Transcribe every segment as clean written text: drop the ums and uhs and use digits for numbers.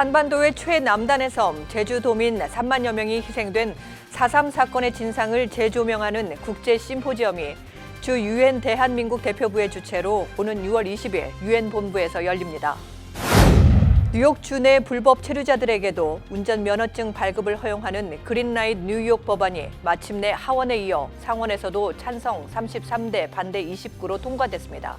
한반도의 최남단의 섬 제주도민 3만여 명이 희생된 4.3 사건의 진상을 재조명하는 국제 심포지엄이 주 유엔 대한민국 대표부의 주최로 오는 6월 20일 유엔 본부에서 열립니다. 뉴욕 주내 불법 체류자들에게도 운전면허증 발급을 허용하는 그린라이트 뉴욕 법안이 마침내 하원에 이어 상원에서도 찬성 33대 반대 29로 통과됐습니다.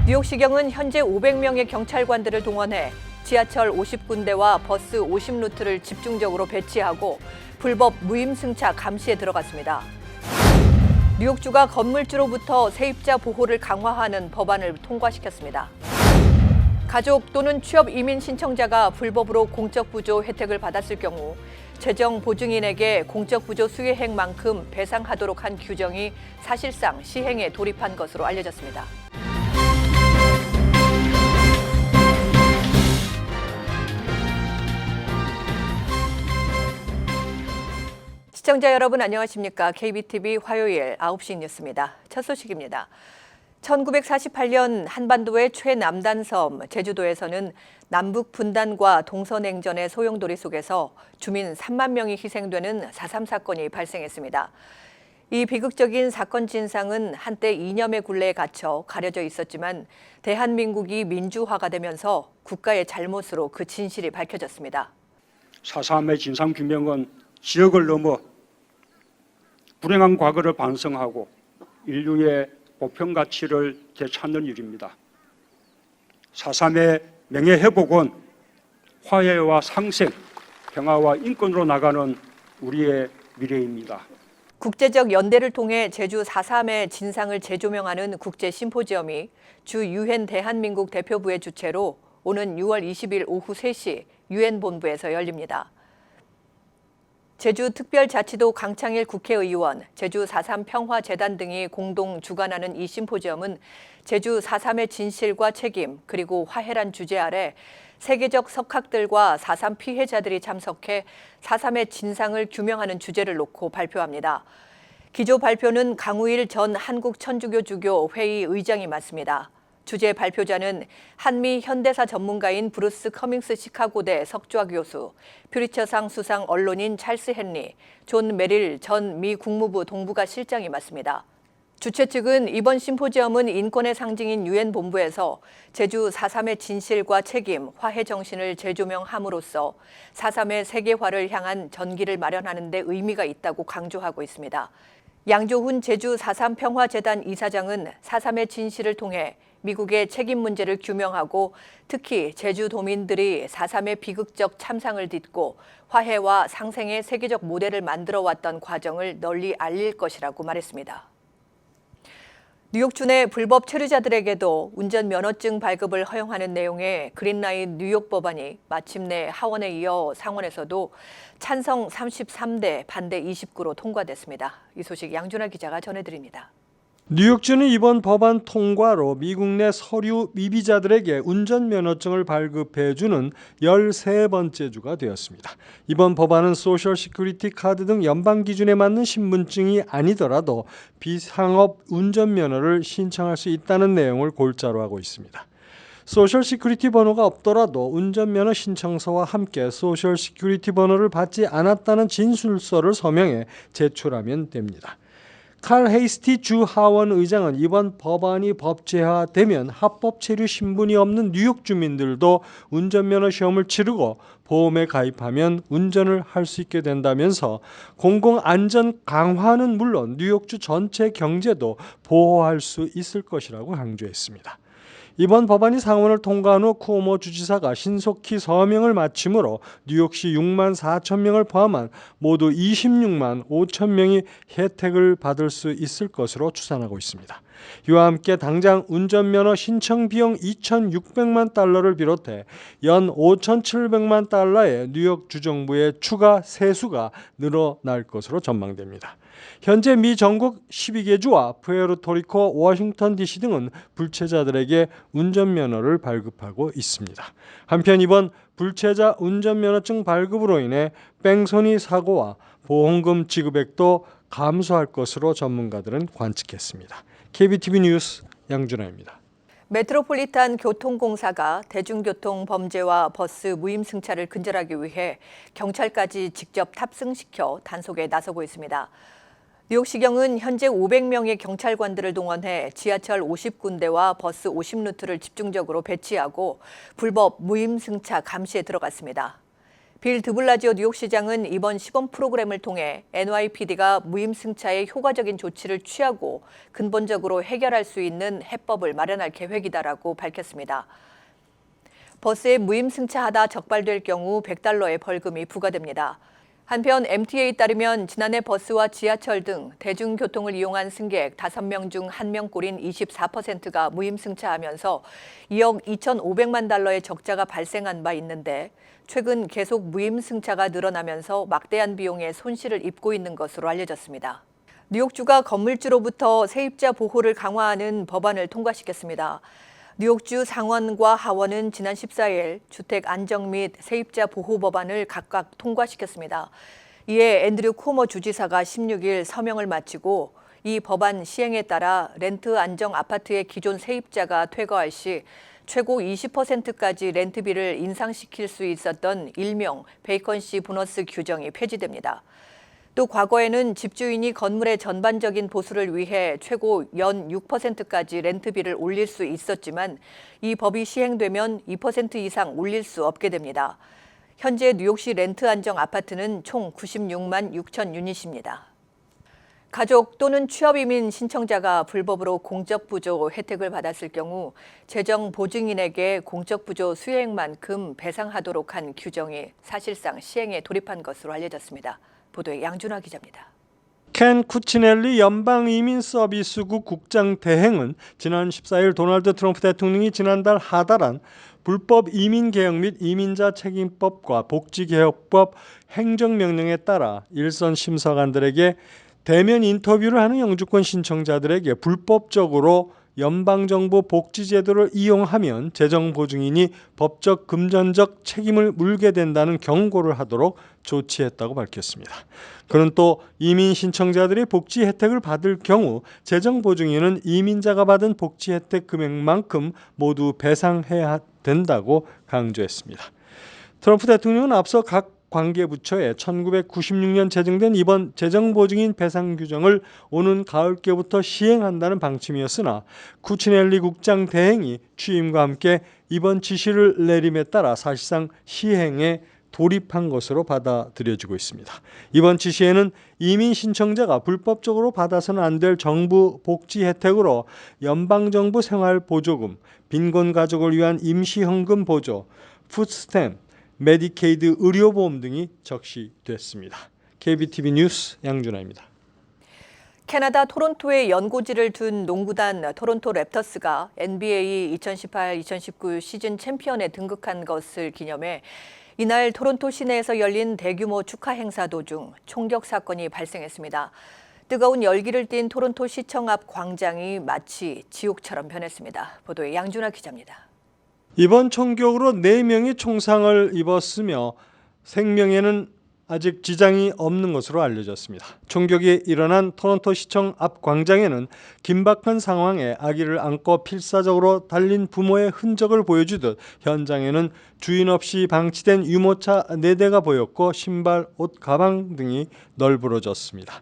뉴욕시경은 현재 500명의 경찰관들을 동원해 지하철 50군데와 버스 50루트를 집중적으로 배치하고 불법 무임승차 감시에 들어갔습니다. 뉴욕주가 건물주로부터 세입자 보호를 강화하는 법안을 통과시켰습니다. 가족 또는 취업 이민 신청자가 불법으로 공적부조 혜택을 받았을 경우 재정 보증인에게 공적부조 수혜액만큼 배상하도록 한 규정이 사실상 시행에 돌입한 것으로 알려졌습니다. 시청자 여러분 안녕하십니까? KBTV 화요일 9시 뉴스입니다. 첫 소식입니다. 1948년 한반도의 최남단 섬 제주도에서는 남북 분단과 동서냉전의 소용돌이 속에서 주민 3만 명이 희생되는 4.3 사건이 발생했습니다. 이 비극적인 사건 진상은 한때 이념의 굴레에 갇혀 가려져 있었지만 대한민국이 민주화가 되면서 국가의 잘못으로 그 진실이 밝혀졌습니다. 4.3의 진상규명은 지역을 넘어 불행한 과거를 반성하고 인류의 보편 가치를 되찾는 일입니다. 4.3의 명예회복은 화해와 상생, 평화와 인권으로 나가는 우리의 미래입니다. 국제적 연대를 통해 제주 4.3의 진상을 재조명하는 국제 심포지엄이 주 유엔 대한민국 대표부의 주최로 오는 6월 20일 오후 3시 유엔 본부에서 열립니다. 제주특별자치도 강창일 국회의원, 제주 4.3 평화재단 등이 공동 주관하는 이 심포지엄은 제주 4.3의 진실과 책임 그리고 화해란 주제 아래 세계적 석학들과 4.3 피해자들이 참석해 4.3의 진상을 규명하는 주제를 놓고 발표합니다. 기조 발표는 강우일 전 한국천주교주교 회의 의장이 맡습니다. 주제 발표자는 한미 현대사 전문가인 브루스 커밍스 시카고대 석좌 교수, 퓨리처상 수상 언론인 찰스 헨리, 존 메릴 전 미 국무부 동북아 실장이 맡습니다. 주최 측은 이번 심포지엄은 인권의 상징인 유엔 본부에서 제주 4.3의 진실과 책임, 화해 정신을 재조명함으로써 4.3의 세계화를 향한 전기를 마련하는 데 의미가 있다고 강조하고 있습니다. 양조훈 제주 4.3 평화재단 이사장은 4.3의 진실을 통해 미국의 책임 문제를 규명하고 특히 제주도민들이 4.3의 비극적 참상을 딛고 화해와 상생의 세계적 모델을 만들어왔던 과정을 널리 알릴 것이라고 말했습니다. 뉴욕주 내 불법 체류자들에게도 운전면허증 발급을 허용하는 내용의 그린라이트 뉴욕 법안이 마침내 하원에 이어 상원에서도 찬성 33대 반대 29로 통과됐습니다. 이 소식 양준하 기자가 전해드립니다. 뉴욕주는 이번 법안 통과로 미국 내 서류 미비자들에게 운전면허증을 발급해주는 13번째 주가 되었습니다. 이번 법안은 소셜 시큐리티 카드 등 연방 기준에 맞는 신분증이 아니더라도 비상업 운전면허를 신청할 수 있다는 내용을 골자로 하고 있습니다. 소셜 시큐리티 번호가 없더라도 운전면허 신청서와 함께 소셜 시큐리티 번호를 받지 않았다는 진술서를 서명해 제출하면 됩니다. 칼 헤이스티 주 하원 의장은 이번 법안이 법제화되면 합법 체류 신분이 없는 뉴욕 주민들도 운전면허 시험을 치르고 보험에 가입하면 운전을 할 수 있게 된다면서 공공안전 강화는 물론 뉴욕주 전체 경제도 보호할 수 있을 것이라고 강조했습니다. 이번 법안이 상원을 통과한 후 쿠오모 주지사가 신속히 서명을 마치므로 뉴욕시 6만 4천 명을 포함한 모두 26만 5천 명이 혜택을 받을 수 있을 것으로 추산하고 있습니다. 이와 함께 당장 운전면허 신청 비용 2,600만 달러를 비롯해 연 5,700만 달러의 뉴욕 주정부의 추가 세수가 늘어날 것으로 전망됩니다. 현재 미 전국 12개 주와 푸에르토리코, 워싱턴 DC 등은 불체자들에게 운전면허를 발급하고 있습니다. 한편 이번 불체자 운전면허증 발급으로 인해 뺑소니 사고와 보험금 지급액도 감소할 것으로 전문가들은 관측했습니다. KBTV 뉴스 양준하입니다. 메트로폴리탄 교통공사가 대중교통 범죄와 버스 무임 승차를 근절하기 위해 경찰까지 직접 탑승시켜 단속에 나서고 있습니다. 뉴욕시경은 현재 500명의 경찰관들을 동원해 지하철 50군데와 버스 50루트를 집중적으로 배치하고 불법 무임 승차 감시에 들어갔습니다. 빌 드블라지오 뉴욕시장은 이번 시범 프로그램을 통해 NYPD가 무임 승차에 효과적인 조치를 취하고 근본적으로 해결할 수 있는 해법을 마련할 계획이다라고 밝혔습니다. 버스에 무임 승차하다 적발될 경우 $100의 벌금이 부과됩니다. 한편 MTA에 따르면 지난해 버스와 지하철 등 대중교통을 이용한 승객 5명 중 1명꼴인 24%가 무임 승차하면서 $2억 2,500만 달러의 적자가 발생한 바 있는데 최근 계속 무임 승차가 늘어나면서 막대한 비용의 손실을 입고 있는 것으로 알려졌습니다. 뉴욕주가 건물주로부터 세입자 보호를 강화하는 법안을 통과시켰습니다. 뉴욕주 상원과 하원은 지난 14일 주택 안정 및 세입자 보호 법안을 각각 통과시켰습니다. 이에 앤드류 쿠오모 주지사가 16일 서명을 마치고 이 법안 시행에 따라 렌트 안정 아파트의 기존 세입자가 퇴거할 시 최고 20%까지 렌트비를 인상시킬 수 있었던 일명 베이컨시 보너스 규정이 폐지됩니다. 또 과거에는 집주인이 건물의 전반적인 보수를 위해 최고 연 6%까지 렌트비를 올릴 수 있었지만 이 법이 시행되면 2% 이상 올릴 수 없게 됩니다. 현재 뉴욕시 렌트 안정 아파트는 총 96만 6천 유닛입니다. 가족 또는 취업이민 신청자가 불법으로 공적부조 혜택을 받았을 경우 재정보증인에게 공적부조 수혜액만큼 배상하도록 한 규정이 사실상 시행에 돌입한 것으로 알려졌습니다. 보도에 양준하 기자입니다. 켄 쿠치넬리 연방이민서비스국 국장 대행은 지난 14일 도널드 트럼프 대통령이 지난달 하달한 불법 이민개혁 및 이민자 책임법과 복지개혁법 행정명령에 따라 일선 심사관들에게 대면 인터뷰를 하는 영주권 신청자들에게 불법적으로 연방정부 복지제도를 이용하면 재정보증인이 법적 금전적 책임을 물게 된다는 경고를 하도록 조치했다고 밝혔습니다. 그는 또 이민 신청자들이 복지 혜택을 받을 경우 재정보증인은 이민자가 받은 복지 혜택 금액만큼 모두 배상해야 된다고 강조했습니다. 트럼프 대통령은 앞서 각 관계부처에 1996년 제정된 이번 재정보증인 배상 규정을 오는 가을께부터 시행한다는 방침이었으나 쿠치넬리 국장 대행이 취임과 함께 이번 지시를 내림에 따라 사실상 시행에 돌입한 것으로 받아들여지고 있습니다. 이번 지시에는 이민 신청자가 불법적으로 받아서는 안 될 정부 복지 혜택으로 연방정부 생활보조금, 빈곤 가족을 위한 임시현금 보조, 푸드스탬프, 메디케이드 의료보험 등이 적시됐습니다. KBTV 뉴스 양준하입니다. 캐나다 토론토에 연고지를 둔 농구단 토론토 랩터스가 NBA 2018-2019 시즌 챔피언에 등극한 것을 기념해 이날 토론토 시내에서 열린 대규모 축하 행사 도중 총격 사건이 발생했습니다. 뜨거운 열기를 띤 토론토 시청 앞 광장이 마치 지옥처럼 변했습니다. 보도에 양준하 기자입니다. 이번 총격으로 4명이 총상을 입었으며 생명에는 아직 지장이 없는 것으로 알려졌습니다. 총격이 일어난 토론토 시청 앞 광장에는 긴박한 상황에 아기를 안고 필사적으로 달린 부모의 흔적을 보여주듯 현장에는 주인 없이 방치된 유모차 4대가 보였고 신발, 옷, 가방 등이 널브러졌습니다.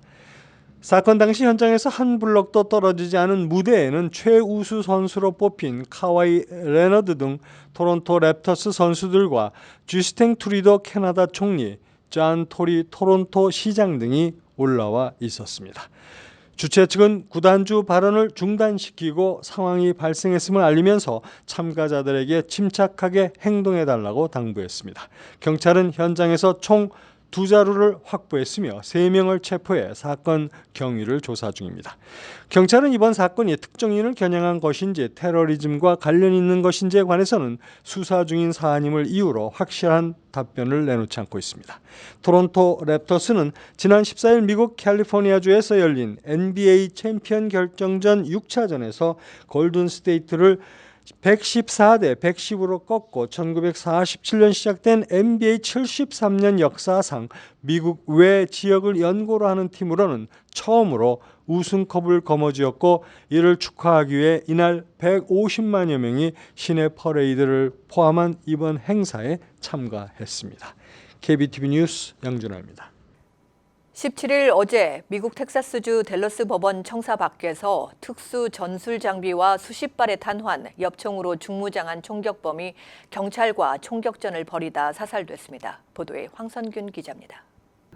사건 당시 현장에서 한 블럭도 떨어지지 않은 무대에는 최우수 선수로 뽑힌 카와이 레너드 등 토론토 랩터스 선수들과 주스틴 트루도 캐나다 총리, 존 토리 토론토 시장 등이 올라와 있었습니다. 주최 측은 구단주 발언을 중단시키고 상황이 발생했음을 알리면서 참가자들에게 침착하게 행동해달라고 당부했습니다. 경찰은 현장에서 총 2자루를 확보했으며 3명을 체포해 사건 경위를 조사 중입니다. 경찰은 이번 사건이 특정인을 겨냥한 것인지 테러리즘과 관련 있는 것인지에 관해서는 수사 중인 사안임을 이유로 확실한 답변을 내놓지 않고 있습니다. 토론토 랩터스는 지난 14일 미국 캘리포니아주에서 열린 NBA 챔피언 결정전 6차전에서 골든 스테이트를 114대 110으로 꺾고 1947년 시작된 NBA 73년 역사상 미국 외 지역을 연고로 하는 팀으로는 처음으로 우승컵을 거머쥐었고, 이를 축하하기 위해 이날 150만여 명이 시내 퍼레이드를 포함한 이번 행사에 참가했습니다. KBTV 뉴스 양준하입니다. 17일 어제 미국 텍사스주 댈러스 법원 청사 밖에서 특수 전술 장비와 수십 발의 탄환, 엽총으로 중무장한 총격범이 경찰과 총격전을 벌이다 사살됐습니다. 보도에 황선균 기자입니다.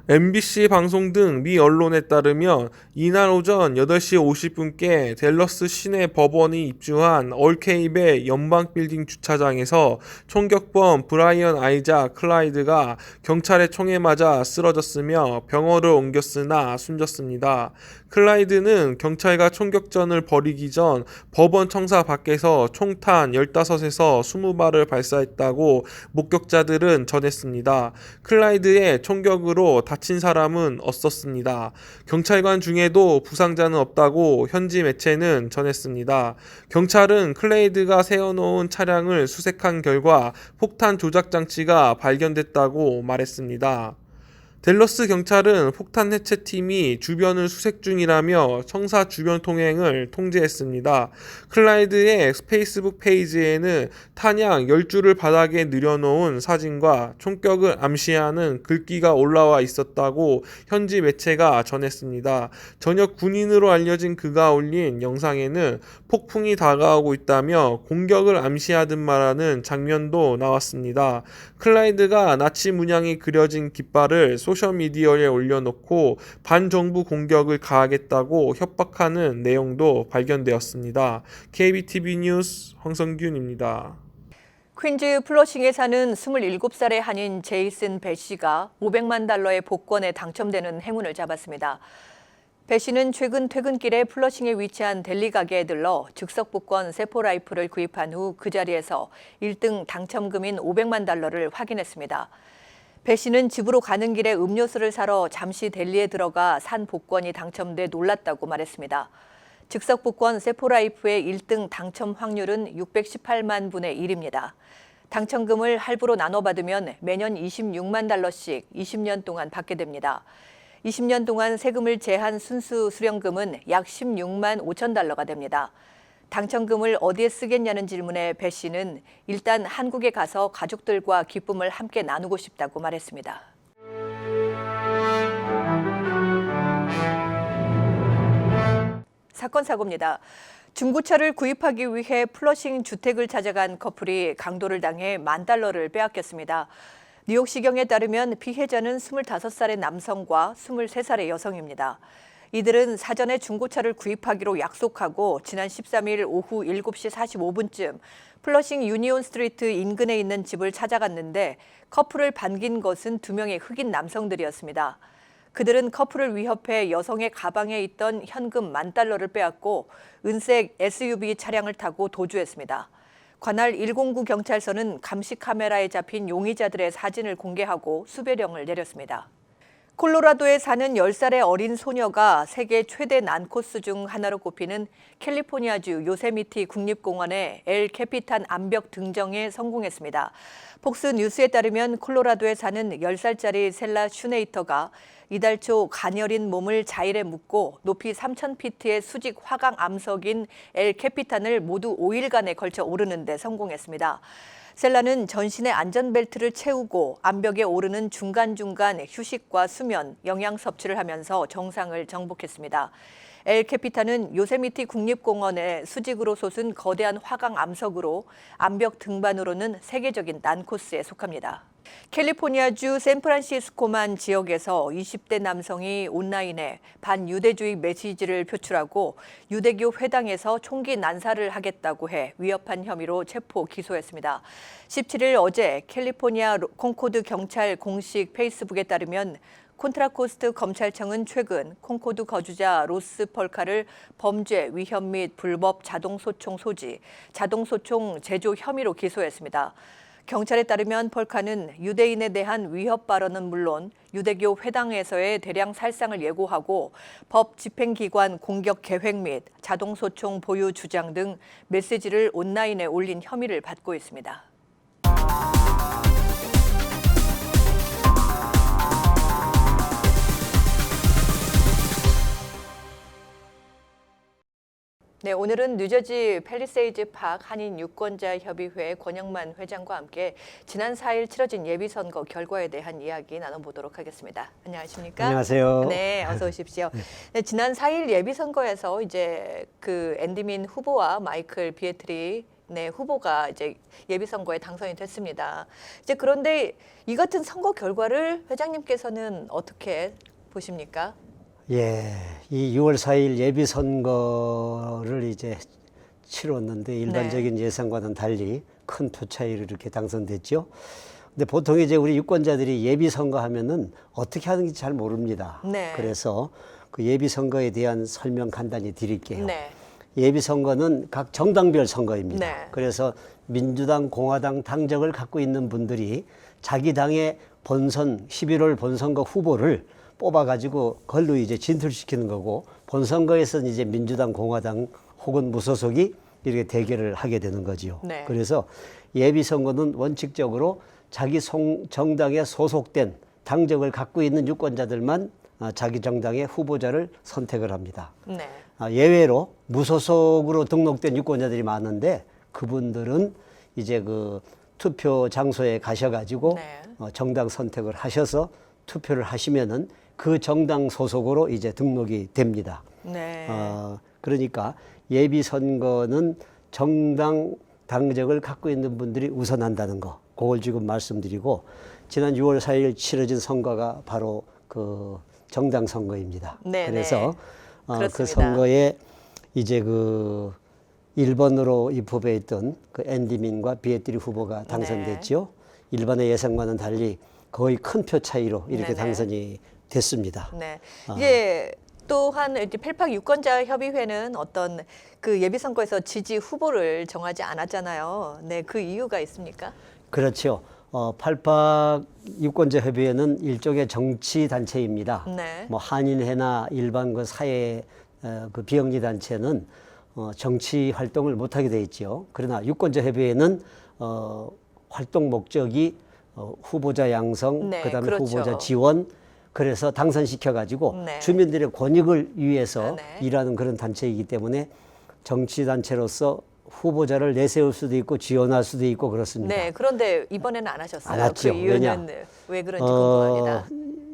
MBC 방송 등 미 언론에 따르면 이날 오전 8시 50분께 댈러스 시내 법원이 입주한 얼케이베 연방빌딩 주차장에서 총격범 브라이언 아이작 클라이드가 경찰의 총에 맞아 쓰러졌으며 병원을 옮겼으나 숨졌습니다. 클라이드는 경찰과 총격전을 벌이기 전 법원 청사 밖에서 총탄 15에서 20발을 발사했다고 목격자들은 전했습니다. 클라이드의 총격으로 다친 사람은 없었습니다. 경찰관 중에도 부상자는 없다고 현지 매체는 전했습니다. 경찰은 클라이드가 세워놓은 차량을 수색한 결과 폭탄 조작 장치가 발견됐다고 말했습니다. 댈러스 경찰은 폭탄 해체팀이 주변을 수색 중이라며 청사 주변 통행을 통제했습니다. 클라이드의 페이스북 페이지에는 탄약 10줄을 바닥에 늘여놓은 사진과 총격을 암시하는 글귀가 올라와 있었다고 현지 매체가 전했습니다. 전역 군인으로 알려진 그가 올린 영상에는 폭풍이 다가오고 있다며 공격을 암시하듯 말하는 장면도 나왔습니다. 클라이드가 나치 문양이 그려진 깃발을 소셜미디어에 올려놓고 반정부 공격을 가하겠다고 협박하는 내용도 발견되었습니다. KBTV 뉴스 황성균입니다. 퀸즈 플러싱에 사는 27살의 한인 제이슨 배 씨가 $500만 복권에 당첨되는 행운을 잡았습니다. 배 씨는 최근 퇴근길에 플러싱에 위치한 델리 가게에 들러 즉석 복권 세포 라이플을 구입한 후 그 자리에서 1등 당첨금인 $500만 확인했습니다. 배 씨는 집으로 가는 길에 음료수를 사러 잠시 델리에 들어가 산 복권이 당첨돼 놀랐다고 말했습니다. 즉석 복권 세포라이프의 1등 당첨 확률은 618만 분의 1입니다. 당첨금을 할부로 나눠받으면 매년 $26만 20년 동안 받게 됩니다. 20년 동안 세금을 제한 순수 수령금은 약 $16만 5천 됩니다. 당첨금을 어디에 쓰겠냐는 질문에 배 씨는 일단 한국에 가서 가족들과 기쁨을 함께 나누고 싶다고 말했습니다. 사건 사고입니다. 중고차를 구입하기 위해 플러싱 주택을 찾아간 커플이 강도를 당해 $10,000를 빼앗겼습니다. 뉴욕시경에 따르면 피해자는 25살의 남성과 23살의 여성입니다. 이들은 사전에 중고차를 구입하기로 약속하고 지난 13일 오후 7시 45분쯤 플러싱 유니온 스트리트 인근에 있는 집을 찾아갔는데 커플을 반긴 것은 2명의 흑인 남성들이었습니다. 그들은 커플을 위협해 여성의 가방에 있던 현금 $10,000를 빼앗고 은색 SUV 차량을 타고 도주했습니다. 관할 109 경찰서는 감시 카메라에 잡힌 용의자들의 사진을 공개하고 수배령을 내렸습니다. 콜로라도에 사는 10살의 어린 소녀가 세계 최대 난코스 중 하나로 꼽히는 캘리포니아주 요세미티 국립공원의 엘 캐피탄 암벽 등정에 성공했습니다. 폭스 뉴스에 따르면 콜로라도에 사는 10살짜리 셀라 슈네이터가 이달 초 가녀린 몸을 자일에 묶고 높이 3,000피트의 수직 화강 암석인 엘 캐피탄을 모두 5일간에 걸쳐 오르는 데 성공했습니다. 셀라는 전신에 안전벨트를 채우고 암벽에 오르는 중간중간 휴식과 수면, 영양 섭취를 하면서 정상을 정복했습니다. 엘 캐피탄은 요세미티 국립공원의 수직으로 솟은 거대한 화강 암석으로 암벽 등반으로는 세계적인 난코스에 속합니다. 캘리포니아주 샌프란시스코만 지역에서 20대 남성이 온라인에 반유대주의 메시지를 표출하고 유대교 회당에서 총기 난사를 하겠다고 해 위협한 혐의로 체포 기소했습니다. 17일 어제 캘리포니아 콩코드 경찰 공식 페이스북에 따르면 콘트라코스트 검찰청은 최근 콩코드 거주자 로스 펄카를 범죄, 위협 및 불법 자동소총 소지, 자동소총 제조 혐의로 기소했습니다. 경찰에 따르면 폴카는 유대인에 대한 위협 발언은 물론 유대교 회당에서의 대량 살상을 예고하고 법 집행기관 공격 계획 및 자동소총 보유 주장 등 메시지를 온라인에 올린 혐의를 받고 있습니다. 네, 오늘은 뉴저지 팰리세이드 팍 한인 유권자 협의회 권영만 회장과 함께 지난 4일 치러진 예비선거 결과에 대한 이야기 나눠보도록 하겠습니다. 안녕하십니까? 안녕하세요. 네, 어서 오십시오. 네, 지난 4일 예비선거에서 이제 그 앤디민 후보와 마이클 비에트리 후보가 이제 예비선거에 당선이 됐습니다. 이제 그런데 이 같은 선거 결과를 회장님께서는 어떻게 보십니까? 예, 이 6월 4일 예비 선거를 이제 치렀는데 일반적인 예상과는 달리 큰 표 차이로 이렇게 당선됐죠. 근데 보통 이제 우리 유권자들이 예비 선거 하면은 어떻게 하는지 잘 모릅니다. 네. 그래서 그 예비 선거에 대한 설명 간단히 드릴게요. 네. 예비 선거는 각 정당별 선거입니다. 네. 그래서 민주당, 공화당 당적을 갖고 있는 분들이 자기 당의 본선 11월 본선거 후보를 뽑아가지고 그걸로 이제 진출시키는 거고, 본선거에서는 이제 민주당, 공화당 혹은 무소속이 이렇게 대결을 하게 되는 거지요. 네. 그래서 예비 선거는 원칙적으로 자기 정당에 소속된 당적을 갖고 있는 유권자들만 자기 정당의 후보자를 선택을 합니다. 네. 예외로 무소속으로 등록된 유권자들이 많은데 그분들은 이제 그 투표 장소에 가셔가지고 네. 정당 선택을 하셔서 투표를 하시면은 그 정당 소속으로 이제 등록이 됩니다. 네. 그러니까 예비 선거는 정당 당적을 갖고 있는 분들이 우선한다는 거, 그걸 지금 말씀드리고, 지난 6월 4일 치러진 선거가 바로 그 정당 선거입니다. 네, 그래서 네. 그 그렇습니다. 선거에 이제 그 1번으로 입후보에 있던 그 앤디민과 비에트리 후보가 당선됐죠. 일반의 예상과는 달리 거의 큰 표 차이로 이렇게 네네. 당선이 됐습니다. 네. 이제 또한 이제 펠팍 유권자 협의회는 어떤 그 예비 선거에서 지지 후보를 정하지 않았잖아요. 네, 그 이유가 있습니까? 그렇죠. 팔팍 유권자 협의회는 일종의 정치 단체입니다. 네. 뭐 한인회나 일반 그 사회 그 비영리 단체는 정치 활동을 못 하게 돼 있죠. 그러나 유권자 협의회는 활동 목적이 후보자 양성, 네, 그다음에 그렇죠. 후보자 지원, 그래서 당선시켜 가지고 네. 주민들의 권익을 위해서 네. 일하는 그런 단체이기 때문에 정치 단체로서 후보자를 내세울 수도 있고 지원할 수도 있고 그렇습니다. 네. 그런데 이번에는 안 하셨어요. 안 했죠. 그 이유는 왜 그런지 궁금합니다.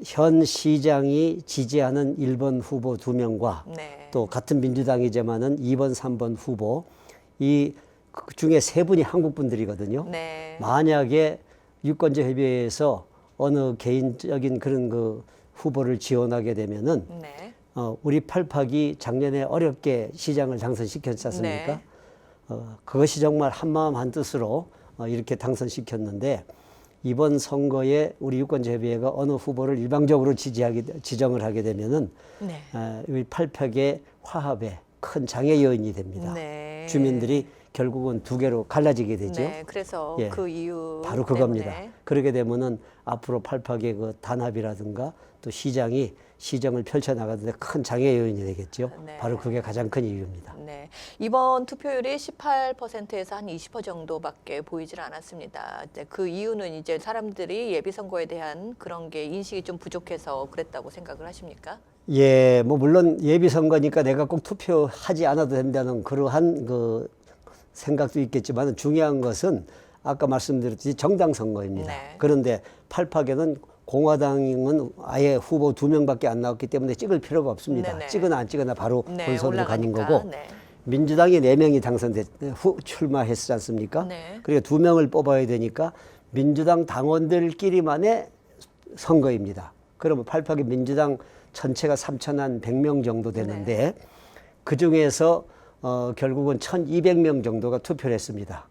현 시장이 지지하는 1번 후보 2명과 네. 또 같은 민주당이지만은 2번, 3번 후보 이 그 중에 3분이 한국 분들이거든요. 네. 만약에 유권자 협의회에서 어느 개인적인 그런 그 후보를 지원하게 되면은 네. 우리 팔팍이 작년에 어렵게 시장을 당선시켰지 않습니까? 네. 그것이 정말 한마음 한뜻으로 이렇게 당선시켰는데, 이번 선거에 우리 유권자협의회가 어느 후보를 일방적으로 지정을 하게 되면은 네. 우리 팔팍의 화합에 큰 장애 요인이 됩니다. 네. 주민들이 결국은 두 개로 갈라지게 되죠. 네. 그래서 예, 그 이유 바로 그겁니다. 그렇게 되면은 앞으로 팔팍의 그 단합이라든가 또 시정을 펼쳐나가는데 큰 장애 요인이 되겠죠. 네. 바로 그게 가장 큰 이유입니다. 네. 이번 투표율이 18%에서 한 20% 정도밖에 보이질 않았습니다. 이제 그 이유는 이제 사람들이 예비 선거에 대한 그런 게 인식이 좀 부족해서 그랬다고 생각을 하십니까? 예, 뭐 물론 예비 선거니까 내가 꼭 투표하지 않아도 된다는 그러한 그 생각도 있겠지만, 중요한 것은 아까 말씀드렸듯이 정당 선거입니다. 네. 그런데 팔팍에는 공화당은 아예 후보 2명밖에 안 나왔기 때문에 찍을 필요가 없습니다. 네네. 찍거나 안 찍거나 바로 네, 본선으로 가는 올라가니까. 거고, 네. 민주당이 4명이 출마했지 않습니까? 네. 그리고 2명을 뽑아야 되니까 민주당 당원들끼리만의 선거입니다. 그러면 팔팍의 민주당 전체가 3,100명 정도 되는데 네. 그중에서 결국은 1,200명 정도가 투표를 했습니다.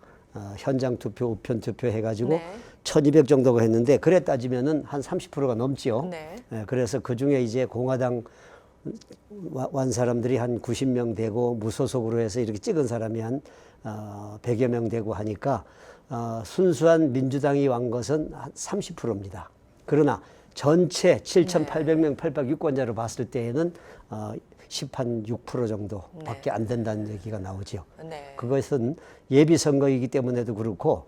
현장 투표, 우편 투표 해가지고 네. 1,200 정도가 했는데, 그래 따지면은 한 30%가 넘지요. 네. 그래서 그 중에 이제 공화당 완 사람들이 한 90명 되고 무소속으로 해서 이렇게 찍은 사람이 한 100여 명 되고 하니까 순수한 민주당이 완 것은 한 30%입니다. 그러나 전체 7,800명 8박 유권자로 봤을 때에는 10한6% 정도밖에 안 된다는 얘기가 나오죠. 네. 그것은 예비선거이기 때문에도 그렇고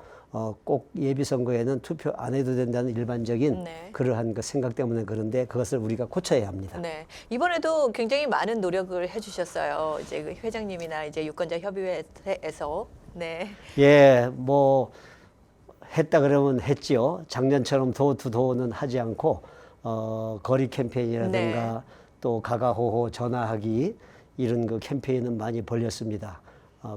꼭 예비선거에는 투표 안 해도 된다는 일반적인 네. 그러한 그 생각 때문에 그런데 그것을 우리가 고쳐야 합니다. 네. 이번에도 굉장히 많은 노력을 해주셨어요. 이제 그 회장님이나 이제 유권자 협의회에서. 네. 예, 뭐 했다 그러면 했지요. 작년처럼 도어투도어는 하지 않고 거리 캠페인이라든가 네. 또 가가호호 전화하기 이런 그 캠페인은 많이 벌렸습니다.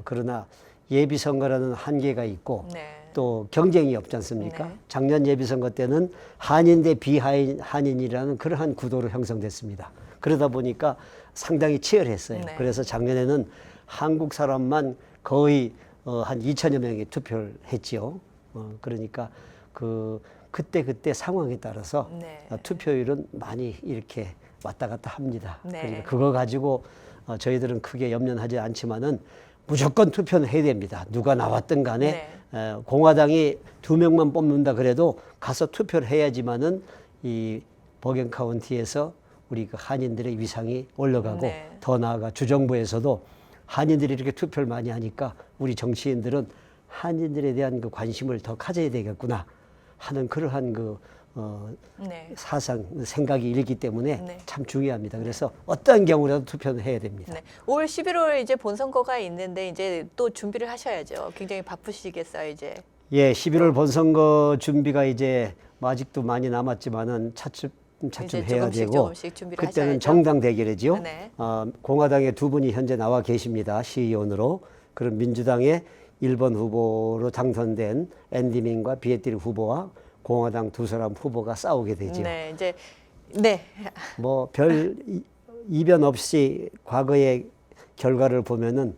그러나 예비선거라는 한계가 있고 네. 또 경쟁이 없지 않습니까? 네. 작년 예비선거 때는 한인 대 비한인이라는 그러한 구도로 형성됐습니다. 그러다 보니까 상당히 치열했어요. 네. 그래서 작년에는 한국 사람만 거의 한 2천여 명이 투표를 했지요. 그러니까 그때 상황에 따라서 네. 투표율은 많이 이렇게 왔다 갔다 합니다. 네. 그러니까 그거 가지고 저희들은 크게 염려하지 않지만은 무조건 투표는 해야 됩니다. 누가 나왔든 간에 공화당이 2명만 뽑는다 그래도 가서 투표를 해야지만은 이 버겐 카운티에서 우리 그 한인들의 위상이 올라가고 네. 더 나아가 주정부에서도 한인들이 이렇게 투표를 많이 하니까 우리 정치인들은 한인들에 대한 그 관심을 더 가져야 되겠구나 하는 그러한 그 네. 사상, 생각이 일기 때문에 네. 참 중요합니다. 그래서 어떠한 경우라도 투표는 해야 됩니다. 네. 올 11월 이제 본선거가 있는데 이제 또 준비를 하셔야죠. 굉장히 바쁘시겠어요, 이제. 예, 11월 본선거 준비가 이제 뭐 아직도 많이 남았지만은 차츰 이제 해야 되고 조금씩 준비를 그때는 하셔야죠. 정당 대결이죠. 네. 공화당의 두 분이 현재 나와 계십니다. 시의원으로. 그럼 민주당의 1번 후보로 당선된 앤디민과 비에티르 후보와 공화당 두 사람 후보가 싸우게 되죠. 네, 이제 네. 뭐 별 이변 없이 과거의 결과를 보면은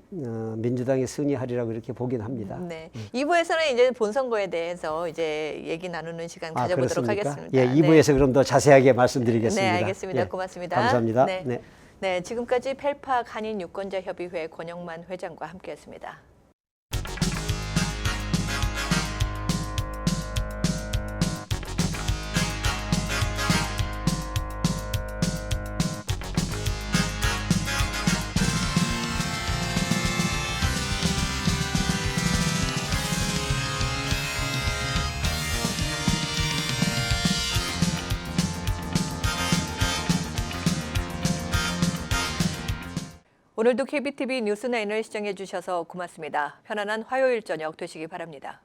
민주당이 승리하리라고 이렇게 보긴 합니다. 네. 2부에서는 이제 본선거에 대해서 이제 얘기 나누는 시간 가져보도록 그렇습니까? 하겠습니다. 예, 2부에서 그럼 더 자세하게 말씀드리겠습니다. 네, 알겠습니다. 예, 고맙습니다. 감사합니다. 네. 네. 네, 지금까지 펠팍 한인 유권자 협의회 권영만 회장과 함께했습니다. 오늘도 KBTV 뉴스9을 시청해 주셔서 고맙습니다. 편안한 화요일 저녁 되시기 바랍니다.